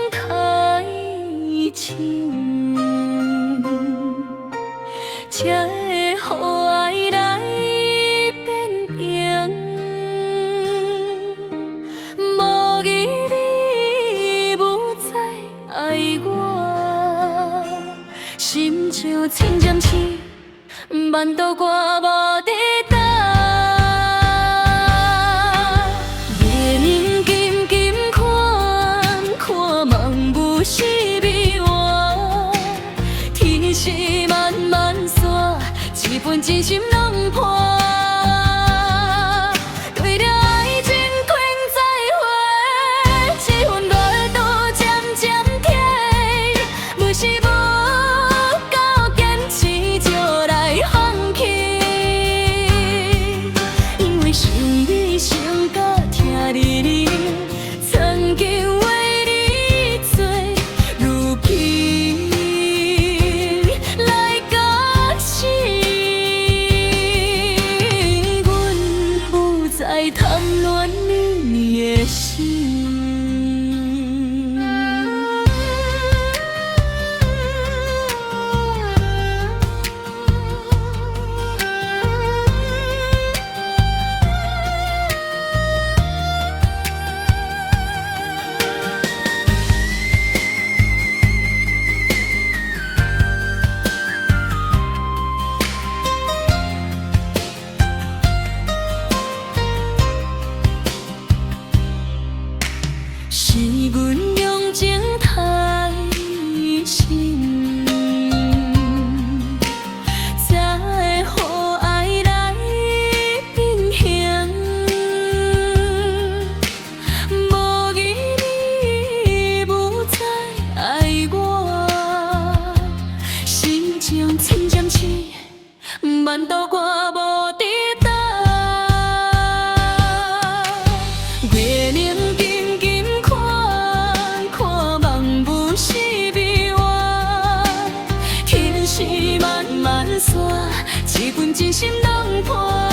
太深，才会予爱来变平。无义你无再爱我，心像千针刺，万道歌无地等。月明金金看，看梦雾是迷惘，天是漫漫线，一份真心拢破。对了爱情困在花，这份热度渐渐退，不是无够坚持就来放弃，因为想你想到疼你，曾经为你做如今来到死，阮不再贪恋你的心。是阮用情太深，才会予爱来变形。无义你无再爱我，心情千针刺，万道歌无地等。月亮金金看，看梦雾是迷惘，天是漫漫线，一份真心拢破。